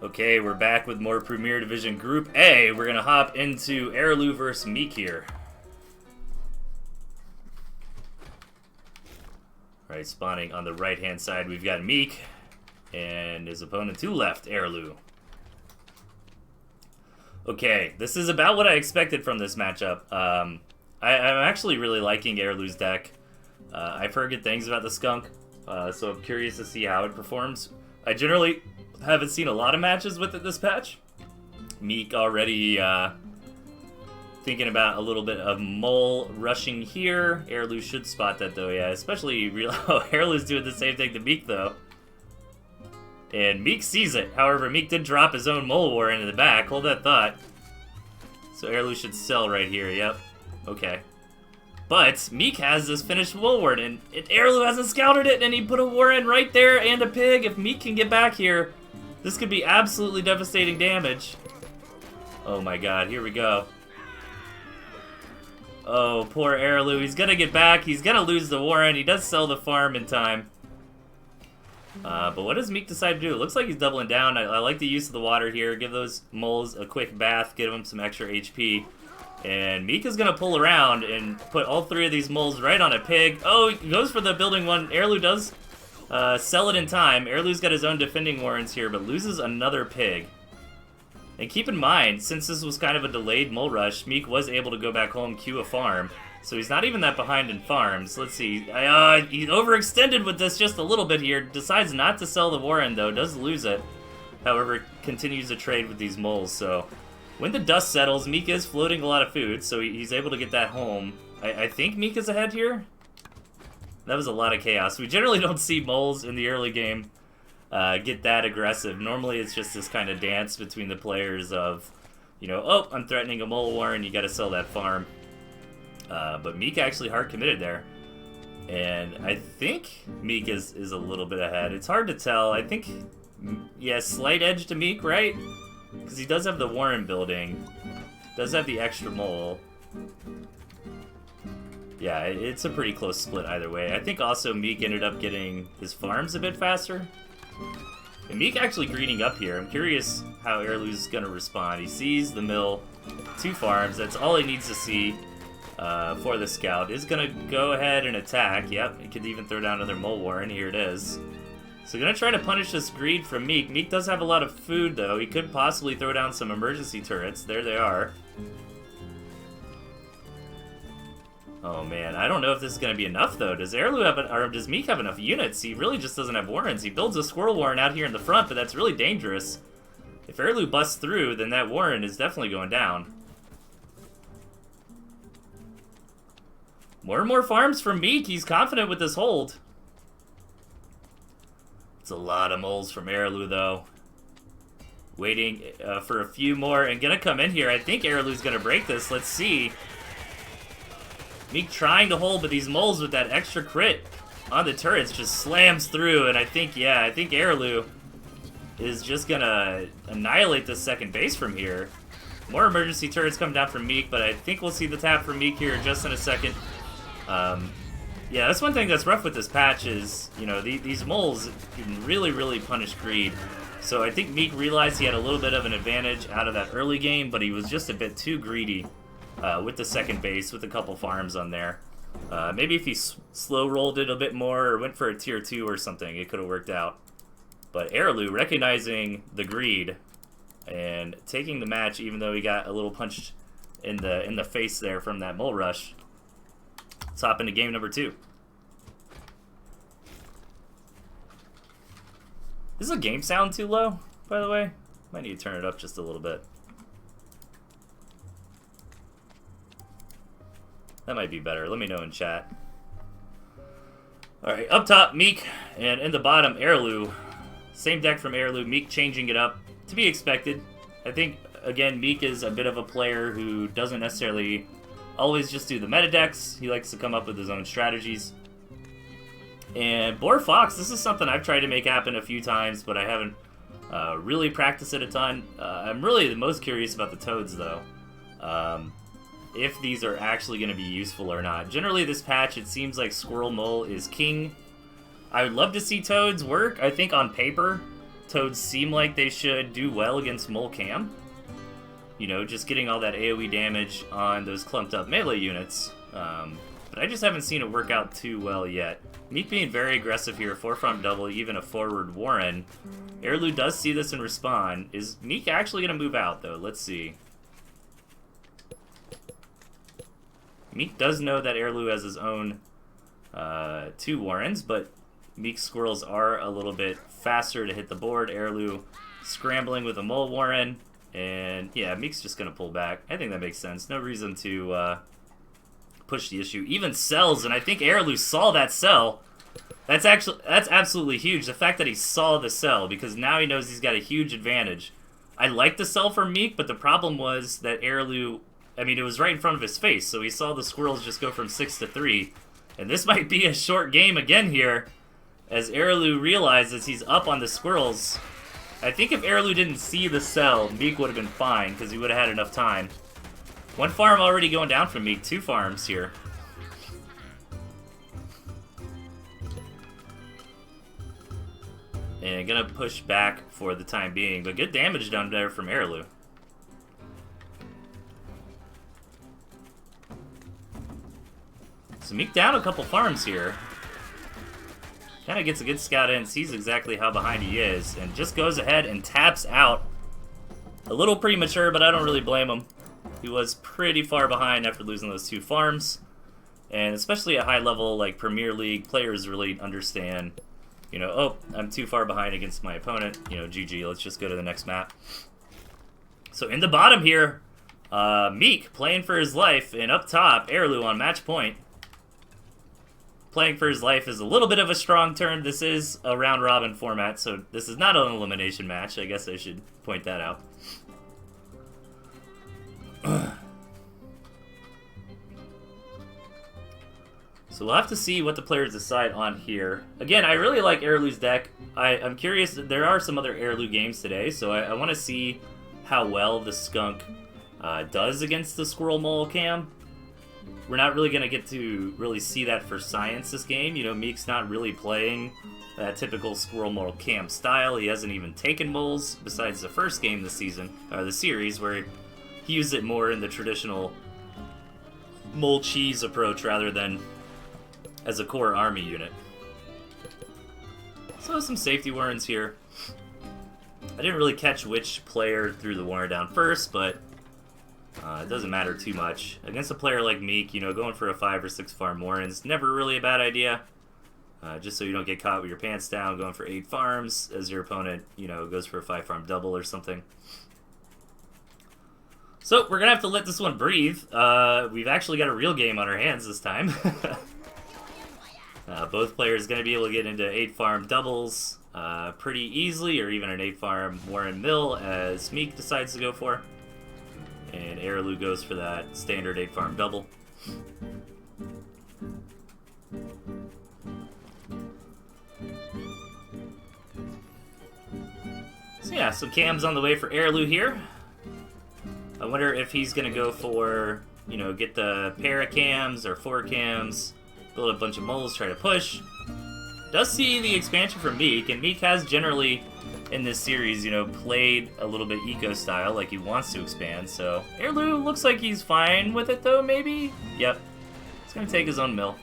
Okay, we're back with more Premier Division Group A. We're gonna hop into Arilou versus Meek here. Alright, spawning on the right-hand side, we've got Meek, and his opponent to left, Arilou. Okay, this is about what I expected from this matchup. I'm actually really liking Arilou's deck. I've heard good things about the skunk, so I'm curious to see how it performs. I generally haven't seen a lot of matches with it this patch. Meek already thinking about a little bit of mole rushing here. Arilou should spot that though, yeah. Especially, Arilou's doing the same thing to Meek though. And Meek sees it. However, Meek did drop his own mole war into the back. Hold that thought. So Arilou should sell right here, yep. Okay. But Meek has this finished mole ward, and Arilou hasn't scouted it, and he put a war in right there and a pig. If Meek can get back here, this could be absolutely devastating damage. Oh my god, here we go. Oh, poor Arilou. He's gonna get back. He's gonna lose the Warren. He does sell the farm in time. But what does Meek decide to do? It looks like he's doubling down. I like the use of the water here. Give those moles a quick bath. Give them some extra HP. And Meek is gonna pull around and put all three of these moles right on a pig. Oh, he goes for the building one. Arilou does sell it in time. Arilou's got his own defending warrens here, but loses another pig. And keep in mind, since this was kind of a delayed mole rush, Meek was able to go back home, queue a farm. So he's not even that behind in farms. Let's see. He overextended with this just a little bit here. Decides not to sell the warren, though. Does lose it. However, continues to trade with these moles. So when the dust settles, Meek is floating a lot of food, so he's able to get that home. I think Meek is ahead here. That was a lot of chaos. We generally don't see moles in the early game get that aggressive. Normally it's just this kind of dance between the players of, you know, oh, I'm threatening a mole warren, you gotta sell that farm. But Meek actually hard committed there. And I think Meek is a little bit ahead. It's hard to tell. I think, yeah, slight edge to Meek, right? Because he does have the warren building. Does have the extra mole. Yeah, it's a pretty close split either way. I think also Meek ended up getting his farms a bit faster. And Meek actually greening up here. I'm curious how Arilou's going to respond. He sees the mill, 2 farms. That's all he needs to see for the scout. Is going to go ahead and attack. Yep, he could even throw down another mole warren. Here it is. So going to try to punish this greed from Meek. Meek does have a lot of food, though. He could possibly throw down some emergency turrets. There they are. Oh man, I don't know if this is going to be enough though. Does Arilou have, or does Meek have enough units? He really just doesn't have warrens. He builds a squirrel warren out here in the front, but that's really dangerous. If Arilou busts through, then that warren is definitely going down. More and more farms from Meek. He's confident with this hold. It's a lot of moles from Arilou though. Waiting for a few more and gonna come in here. I think Arilou's gonna break this. Let's see. Meek trying to hold, but these moles with that extra crit on the turrets just slams through, and I think Arilou is just gonna annihilate this second base from here. More emergency turrets come down from Meek, but I think we'll see the tap from Meek here just in a second. Yeah, that's one thing that's rough with this patch is, you know, these moles can really, really punish greed. So I think Meek realized he had a little bit of an advantage out of that early game, but he was just a bit too greedy. With the second base, with a couple farms on there. Maybe if he slow rolled it a bit more or went for a tier 2 or something, it could have worked out. But Arilou recognizing the greed and taking the match, even though he got a little punched in the face there from that mole rush. Let's hop into game number 2. Is the game sound too low, by the way? Might need to turn it up just a little bit. That might be better. Let me know in chat. Alright, up top, Meek, and in the bottom, Arilou. Same deck from Arilou, Meek changing it up. To be expected. I think, again, Meek is a bit of a player who doesn't necessarily always just do the meta decks. He likes to come up with his own strategies. And Boar Fox, this is something I've tried to make happen a few times, but I haven't really practiced it a ton. I'm really the most curious about the toads, though. If these are actually going to be useful or not. Generally, this patch, it seems like Squirrel Mole is king. I would love to see toads work. I think on paper, Toads seem like they should do well against Mole Cam. You know, just getting all that AoE damage on those clumped up melee units. But I just haven't seen it work out too well yet. Meek being very aggressive here, 4-farm double, even a forward Warren. Arilou does see this and respond. Is Meek actually going to move out, though? Let's see. Meek does know that Arilou has his own 2 Warrens, but Meek's squirrels are a little bit faster to hit the board. Arilou scrambling with a Mole Warren. And yeah, Meek's just going to pull back. I think that makes sense. No reason to push the issue. Even sells, and I think Arilou saw that sell. That's absolutely huge. The fact that he saw the sell, because now he knows he's got a huge advantage. I like the sell for Meek, but the problem was that Arilou, I mean, it was right in front of his face, so he saw the squirrels just go from 6 to 3. And this might be a short game again here, as Arilou realizes he's up on the squirrels. I think if Arilou didn't see the sell, Meek would have been fine, because he would have had enough time. 1 farm already going down from Meek, 2 farms here. And gonna push back for the time being, but good damage done there from Arilou. So Meek down a couple farms here. Kind of gets a good scout in, sees exactly how behind he is, and just goes ahead and taps out. A little premature, but I don't really blame him. He was pretty far behind after losing those 2 farms. And especially at high level, like Premier League, players really understand, you know, oh, I'm too far behind against my opponent. You know, GG, let's just go to the next map. So in the bottom here, Meek playing for his life, and up top, Arilou on match point. Playing for his life is a little bit of a strong term. This is a round-robin format, so this is not an elimination match. I guess I should point that out. So we'll have to see what the players decide on here. Again, I really like Arilou's deck. I'm curious, there are some other Arilou games today, so I want to see how well the Skunk does against the Squirrel Mole Cam. We're not really going to get to really see that for science this game. You know, Meek's not really playing that typical Squirrel Mole Cam style. He hasn't even taken moles besides the first game this season, or the series, where he used it more in the traditional mole cheese approach rather than as a core army unit. So some safety warrants here. I didn't really catch which player threw the warrant down first, but it doesn't matter too much. Against a player like Meek, you know, going for a 5 or 6 farm warrants, never really a bad idea. Just so you don't get caught with your pants down, going for 8 farms as your opponent, you know, goes for a 5 farm double or something. So we're gonna have to let this one breathe. We've actually got a real game on our hands this time. Both players gonna be able to get into 8 farm doubles pretty easily, or even an 8 farm Warren Mill as Meek decides to go for. And Arilou goes for that standard 8 farm double. So yeah, some cams on the way for Arilou here. I wonder if he's gonna go for, you know, get the pair of cams or 4 cams, build a bunch of moles, try to push. Does see the expansion from Meek, and Meek has generally in this series, you know, played a little bit eco-style, like he wants to expand, so Arilou looks like he's fine with it, though, maybe? Yep. He's gonna take his own mill.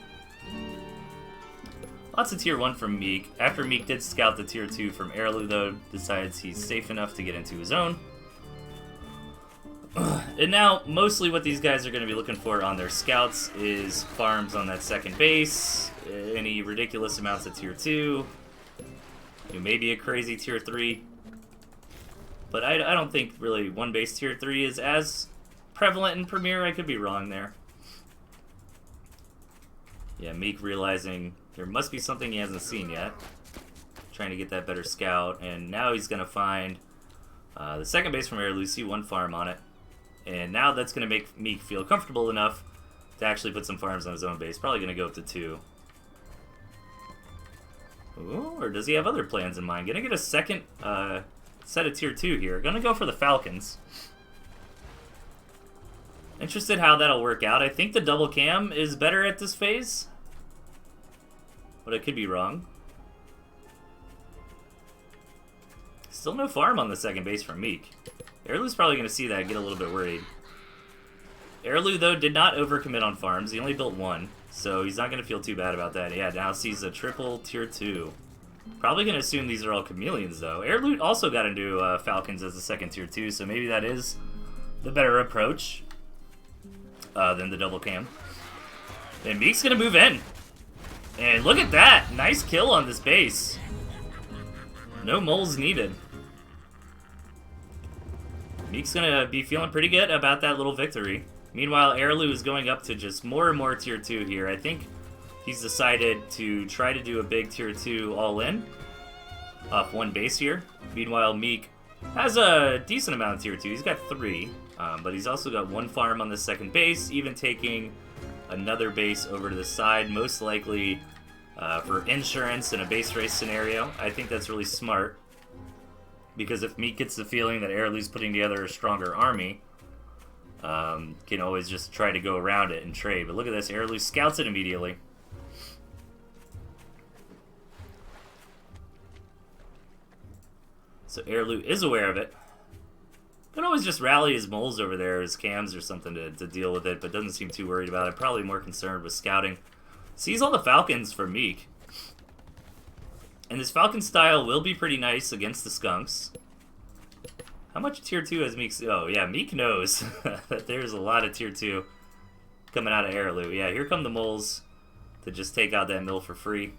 Lots of tier 1 from Meek. After Meek did scout the tier 2 from Arilou, though, decides he's safe enough to get into his own. And now, mostly what these guys are going to be looking for on their scouts is farms on that second base, any ridiculous amounts of tier 2, maybe a crazy tier 3. But I don't think really one base tier 3 is as prevalent in Premier. I could be wrong there. Yeah, Meek realizing there must be something he hasn't seen yet. Trying to get that better scout, and now he's going to find the second base from Arilou, see 1 farm on it. And now that's going to make Meek feel comfortable enough to actually put some farms on his own base. Probably going to go up to 2. Ooh, or does he have other plans in mind? Going to get a second set of tier 2 here. Going to go for the Falcons. Interested how that'll work out. I think the double cam is better at this phase, but I could be wrong. Still no farm on the second base from Meek. Arilou's probably going to see that and get a little bit worried. Arilou, though, did not overcommit on farms. He only built one, so he's not going to feel too bad about that. Yeah, now sees a triple tier 2. Probably going to assume these are all chameleons, though. Arilou also got into Falcons as a second tier 2, so maybe that is the better approach than the double cam. And Meek's going to move in. And look at that! Nice kill on this base. No moles needed. Meek's going to be feeling pretty good about that little victory. Meanwhile, Arilou is going up to just more and more tier 2 here. I think he's decided to try to do a big tier 2 all-in off one base here. Meanwhile, Meek has a decent amount of tier 2. He's got 3, but he's also got 1 farm on the second base, even taking another base over to the side, most likely for insurance in a base race scenario. I think that's really smart, because if Meek gets the feeling that Arilou's putting together a stronger army, can always just try to go around it and trade. But look at this, Arilou scouts it immediately. So Arilou is aware of it. Could always just rally his moles over there, his cams or something to deal with it, but doesn't seem too worried about it. Probably more concerned with scouting. Sees all the Falcons for Meek. And this Falcon style will be pretty nice against the Skunks. How much tier 2 has Meek? Oh, yeah, Meek knows that there's a lot of tier 2 coming out of Arilou. Yeah, here come the moles to just take out that mill for free.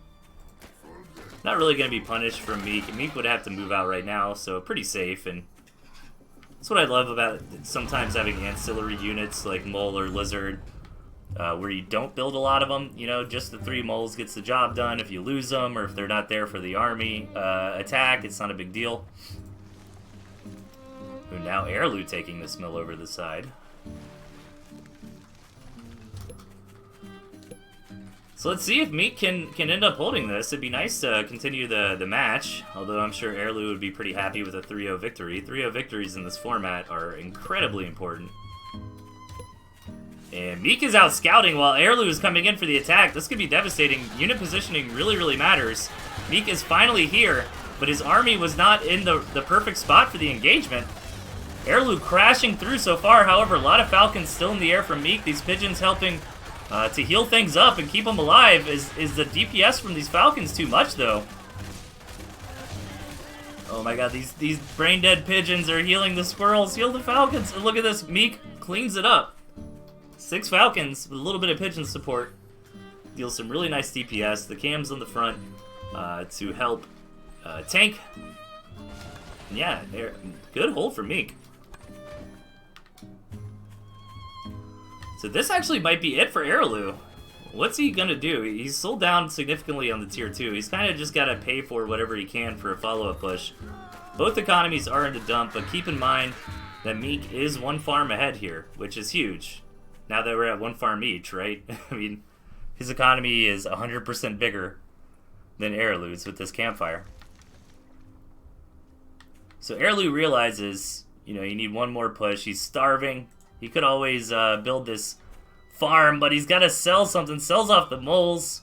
Not really going to be punished from Meek. Meek would have to move out right now, so pretty safe. And that's what I love about sometimes having ancillary units like Mole or Lizard, where you don't build a lot of them. You know, just the 3 moles gets the job done. If you lose them or if they're not there for the army attack, it's not a big deal. Ooh, now Arilou taking this mill over the side. So let's see if Meek can end up holding this. It'd be nice to continue the match, although I'm sure Arilou would be pretty happy with a 3-0 victory. 3-0 victories in this format are incredibly important. And Meek is out scouting while Arilou is coming in for the attack. This could be devastating. Unit positioning really, really matters. Meek is finally here, but his army was not in the perfect spot for the engagement. Arilou crashing through so far. However, a lot of Falcons still in the air from Meek. These pigeons helping to heal things up and keep them alive. Is the DPS from these Falcons too much, though? Oh my god, these brain-dead pigeons are healing the squirrels. Heal the Falcons. And look at this. Meek cleans it up. 6 Falcons with a little bit of pigeon support. Deals some really nice DPS. The cams on the front to help tank. Yeah, good hold for Meek. So this actually might be it for Arilou. What's he gonna do? He's sold down significantly on the tier 2. He's kind of just gotta pay for whatever he can for a follow-up push. Both economies are in the dump, but keep in mind that Meek is 1 farm ahead here, which is huge. Now that we're at 1 farm each, right? I mean, his economy is 100% bigger than Arilou's with this campfire. So Arilou realizes, you know, you need 1 more push. He's starving. He could always build this farm, but he's got to sell something. Sells off the moles.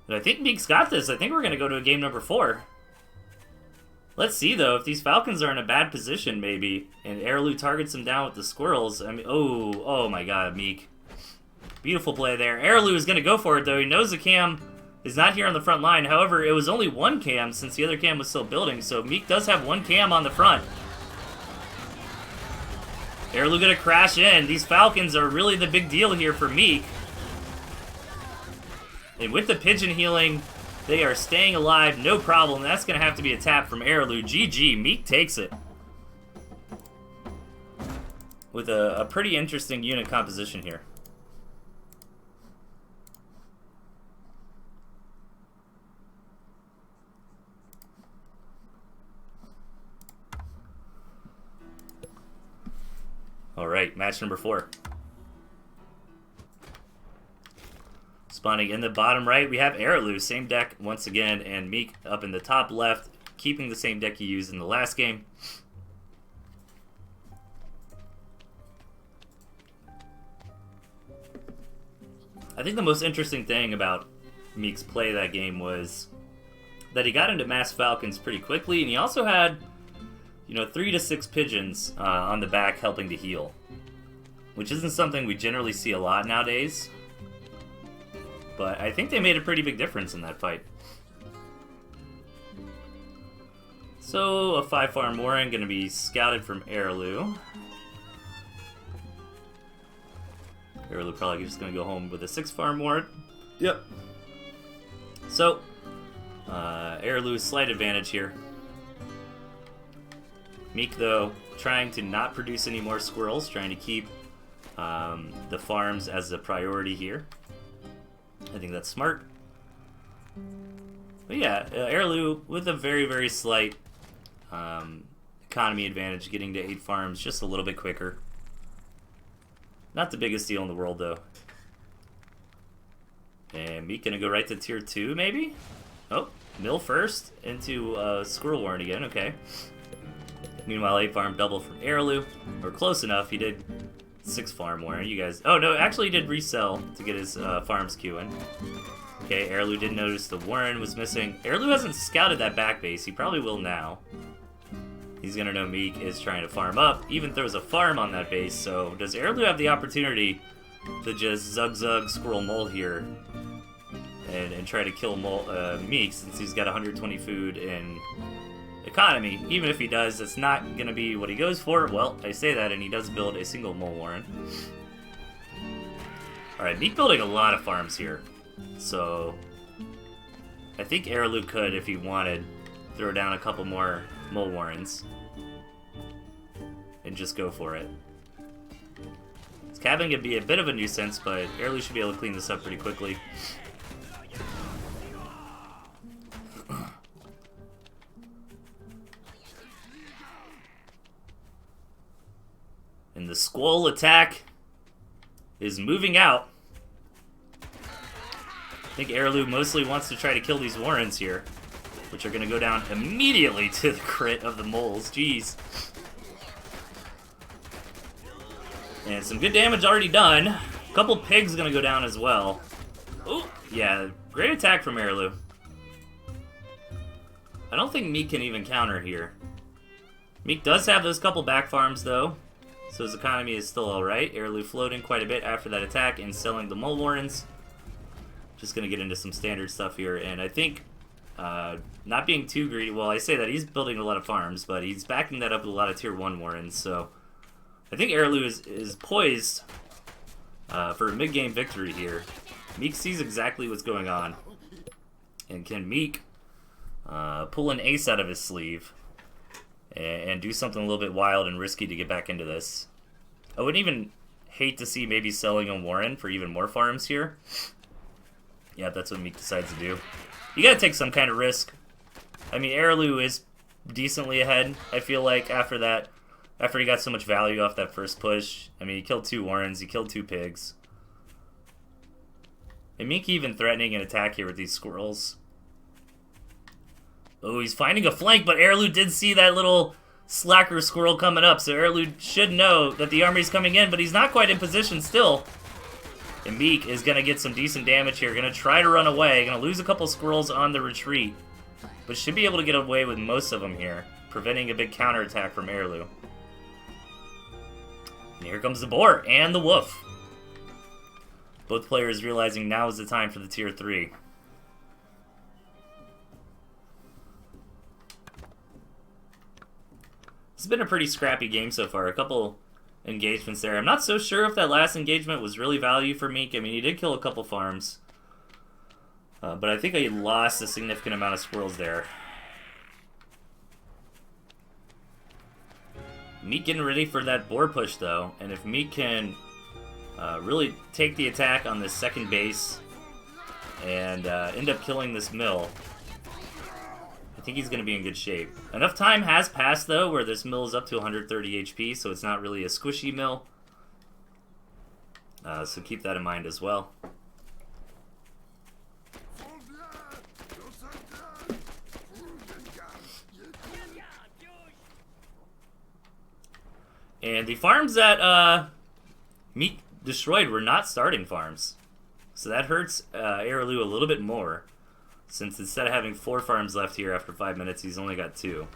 But I think Meek's got this. I think we're going to go to a game number 4. Let's see, though, if these Falcons are in a bad position, maybe, and Arilou targets him down with the squirrels. I mean, oh my god, Meek. Beautiful play there. Arilou is going to go for it, though. He knows the cam is not here on the front line. However, it was only 1 cam since the other cam was still building, so Meek does have 1 cam on the front. Arilou gonna crash in. These Falcons are really the big deal here for Meek. And with the pigeon healing, they are staying alive, no problem. That's gonna have to be a tap from Arilou. GG, Meek takes it. With a pretty interesting unit composition here. Alright, match number 4. Spawning in the bottom right, we have Arilou, same deck once again, and Meek up in the top left, keeping the same deck he used in the last game. I think the most interesting thing about Meek's play that game was that he got into mass falcons pretty quickly, and he also had, you know, 3 to 6 pigeons on the back helping to heal, which isn't something we generally see a lot nowadays. But I think they made a pretty big difference in that fight. So, a 5-farm Warren going to be scouted from Arilou. Arilou probably just going to go home with a 6-farm Warren. Yep. So, Arilou's slight advantage here. Meek, though, trying to not produce any more squirrels, trying to keep the farms as a priority here. I think that's smart. But yeah, Arilou with a very, very slight economy advantage, getting to 8 farms just a little bit quicker. Not the biggest deal in the world, though. And Meek gonna go right to tier 2, maybe? Oh, mill first into Squirrel Warren again, okay. Meanwhile, 8-farm double from Arilou. Or close enough, he did 6-farm Warren. You guys... Oh, no, actually he did resell to get his farms queuing. Okay, Arilou didn't notice the Warren was missing. Arilou hasn't scouted that back base. He probably will now. He's gonna know Meek is trying to farm up. Even throws a farm on that base, so does Arilou have the opportunity to just zug Squirrel Mole here and try to kill Meek, since he's got 120 food and economy? Even if he does, it's not gonna be what he goes for. Well, I say that, and he does build a single Mole Warren. Alright, Meek building a lot of farms here. So I think Arilou could, if he wanted, throw down a couple more Mole Warrens and just go for it. This cabin could be a bit of a nuisance, but Arilou should be able to clean this up pretty quickly. And the Squall attack is moving out. I think Arilou mostly wants to try to kill these Warrens here, which are going to go down immediately to the crit of the moles. Jeez. And some good damage already done. A couple pigs going to go down as well. Oh, yeah, great attack from Arilou. I don't think Meek can even counter here. Meek does have those couple back farms, though, so his economy is still alright. Arilou floating quite a bit after that attack and selling the Mole Warrens. Just going to get into some standard stuff here, and I think not being too greedy, well, I say that he's building a lot of farms, but he's backing that up with a lot of tier 1 Warrens, so I think Arilou is poised for a mid-game victory here. Meek sees exactly what's going on, and can Meek pull an ace out of his sleeve and do something a little bit wild and risky to get back into this. I wouldn't even hate to see maybe selling a Warren for even more farms here. Yeah, that's what Meek decides to do. You gotta take some kind of risk. I mean, Arilou is decently ahead, I feel like, after that. After he got so much value off that first push. I mean, he killed 2 Warrens, he killed 2 pigs. And Meek even threatening an attack here with these squirrels. Oh, he's finding a flank, but Arilou did see that little slacker squirrel coming up, so Arilou should know that the army's coming in, but he's not quite in position still. And Meek is going to get some decent damage here. Going to try to run away. Going to lose a couple squirrels on the retreat. But should be able to get away with most of them here, preventing a big counterattack from Arilou. And here comes the boar and the wolf. Both players realizing now is the time for the tier 3. It's been a pretty scrappy game so far. A couple engagements there. I'm not so sure if that last engagement was really value for Meek. I mean, he did kill a couple farms. But I think he lost a significant amount of squirrels there. Meek getting ready for that boar push, though. And if Meek can really take the attack on this second base and end up killing this mill, I think he's going to be in good shape. Enough time has passed, though, where this mill is up to 130 HP, so it's not really a squishy mill. So keep that in mind as well. And the farms that Meek destroyed were not starting farms. So that hurts Arilou a little bit more. since instead of having 4 farms left here after 5 minutes, he's only got 2.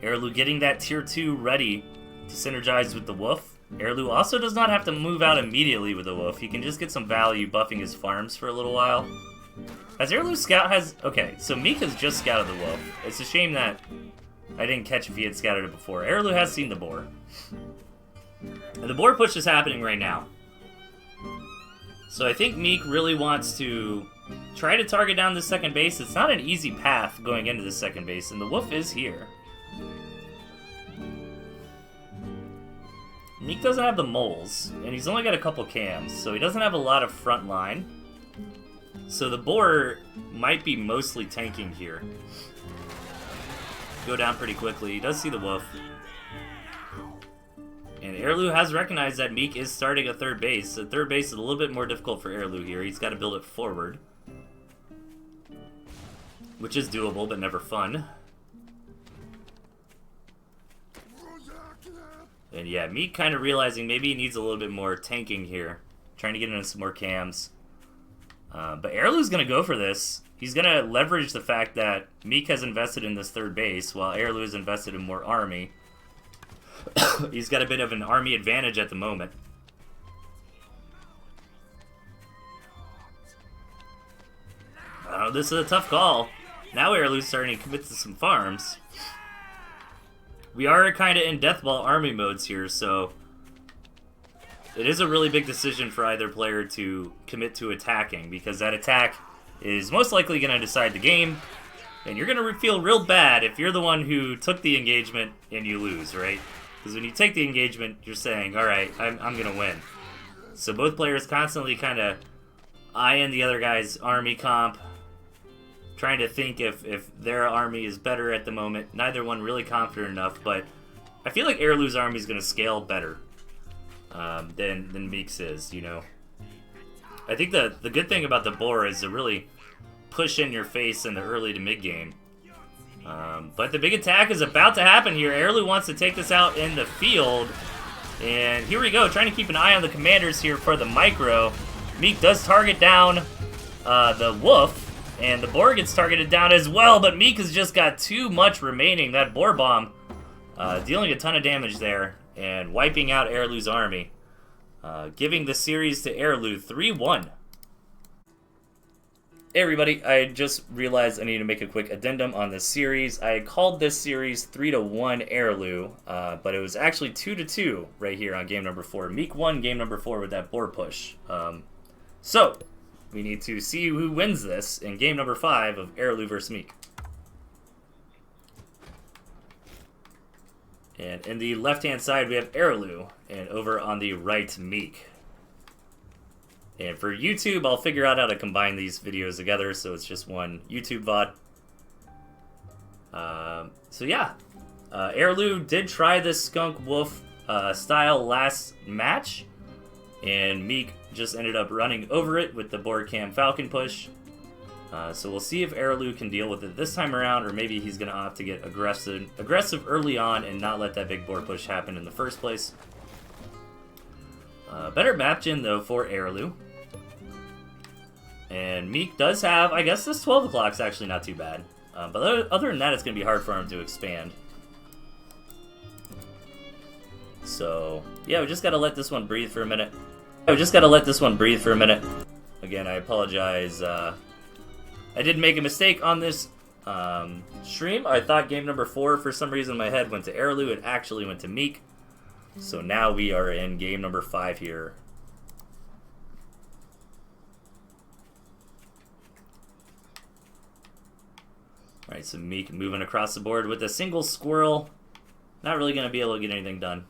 Arilou getting that tier 2 ready to synergize with the wolf. Arilou also does not have to move out immediately with the wolf. He can just get some value buffing his farms for a little while. Has Arilou scout has... Okay, so Meek has just scouted the wolf. It's a shame that I didn't catch if he had scouted it before. Arilou has seen the boar. And the boar push is happening right now. So I think Meek really wants to try to target down the second base. It's not an easy path going into the second base, and the wolf is here. Meek doesn't have the moles, and he's only got a couple cams, so he doesn't have a lot of front line. So the boar might be mostly tanking here. Go down pretty quickly. He does see the wolf. And Arilou has recognized that Meek is starting a third base, so third base is a little bit more difficult for Arilou here. He's got to build it forward, which is doable, but never fun. And yeah, Meek kind of realizing maybe he needs a little bit more tanking here. Trying to get into some more cams. But Arilou's going to go for this. He's going to leverage the fact that Meek has invested in this third base, while Arilou has invested in more army. He's got a bit of an army advantage at the moment. This is a tough call. Now Arilou's starting to commit to some farms. We are kind of in deathball army modes here, so it is a really big decision for either player to commit to attacking, because that attack is most likely going to decide the game, and you're going to feel real bad if you're the one who took the engagement and you lose, right? Because when you take the engagement, you're saying, alright, I'm going to win. So both players constantly kind of eyeing the other guy's army comp, trying to think if their army is better at the moment. Neither one really confident enough, but I feel like Arilou's army is going to scale better than Meek's is, you know. I think the good thing about the boar is to really push in your face in the early to mid game. But the big attack is about to happen here. Arilou wants to take this out in the field. And here we go, trying to keep an eye on the commanders here for the micro. Meek does target down the wolf. And the boar gets targeted down as well, but Meek has just got too much remaining. That boar bomb dealing a ton of damage there and wiping out Arilou's army. Giving the series to Arilou 3-1. Hey everybody, I just realized I need to make a quick addendum on this series. I called this series 3-1 Arilou, but it was actually 2-2 right here on game number 4. Meek won game number 4 with that boar push. So, we need to see who wins this in game number 5 of Arilou vs. Meek. And in the left-hand side, we have Arilou, and over on the right, Meek. And for YouTube, I'll figure out how to combine these videos together, so it's just one YouTube VOD. So yeah, Arilou did try this Skunk Wolf style last match, and Meek just ended up running over it with the Board Cam Falcon push. So we'll see if Arilou can deal with it this time around, or maybe he's going to opt to get aggressive early on and not let that big board push happen in the first place. Better map gen, though, for Arilou. And Meek does have, I guess this 12 o'clock's actually not too bad. But other than that, it's going to be hard for him to expand. So, yeah, we just got to let this one breathe for a minute. Again, I apologize. I did make a mistake on this stream. I thought game number 4, for some reason, in my head went to Arilou. It actually went to Meek. So now we are in game number 5 here. Alright, so Meek moving across the board with a single squirrel. Not really going to be able to get anything done.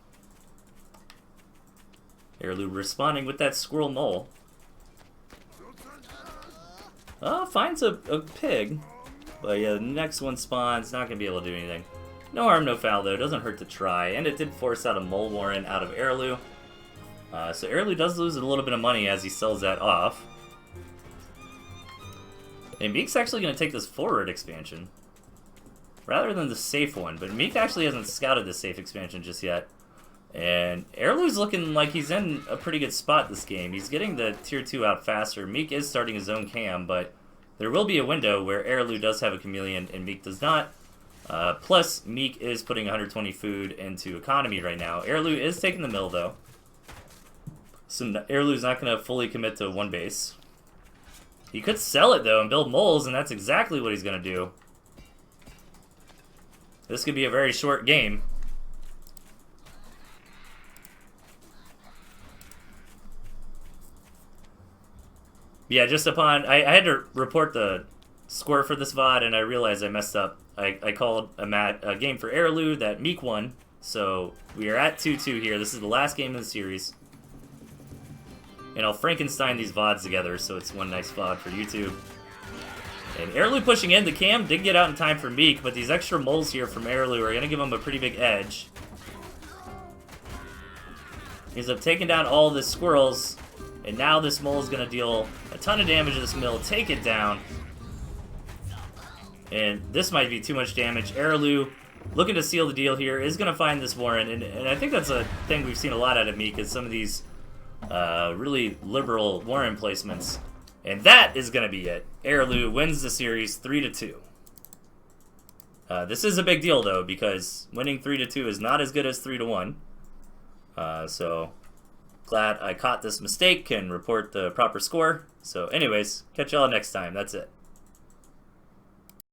Arilou responding with that squirrel mole. Finds a pig. But yeah, the next one spawns. Not going to be able to do anything. No harm, no foul, though. Doesn't hurt to try. And it did force out a mole warren out of Arilou. So Arilou does lose a little bit of money as he sells that off. And Meek's actually going to take this forward expansion, rather than the safe one. But Meek actually hasn't scouted the safe expansion just yet. And Arilou's looking like he's in a pretty good spot this game. He's getting the tier 2 out faster. Meek is starting his own cam, but there will be a window where Arilou does have a chameleon and Meek does not. Plus, Meek is putting 120 food into economy right now. Arilou is taking the mill, though. So Arilou's not going to fully commit to one base. He could sell it, though, and build moles, and that's exactly what he's going to do. This could be a very short game. Yeah, just upon... I had to report the score for this VOD, and I realized I messed up. I called a game for Arilou that Meek won, so we are at 2-2 here. This is the last game of the series. And I'll Frankenstein these VODs together, so it's one nice VOD for YouTube. And Arilou pushing in. The cam did get out in time for Meek, but these extra moles here from Arilou are going to give him a pretty big edge. He ends up taking down all the squirrels, and now this mole is going to deal a ton of damage to this mill, take it down. And this might be too much damage. Arilou, looking to seal the deal here, is going to find this Warren, and I think that's a thing we've seen a lot out of Meek, is some of these really liberal Warren placements. And that is going to be it. Arilou wins the series 3-2. This is a big deal, though, because winning 3-2 is not as good as 3-1. So, glad I caught this mistake and report the proper score. So anyways, catch y'all next time. That's it.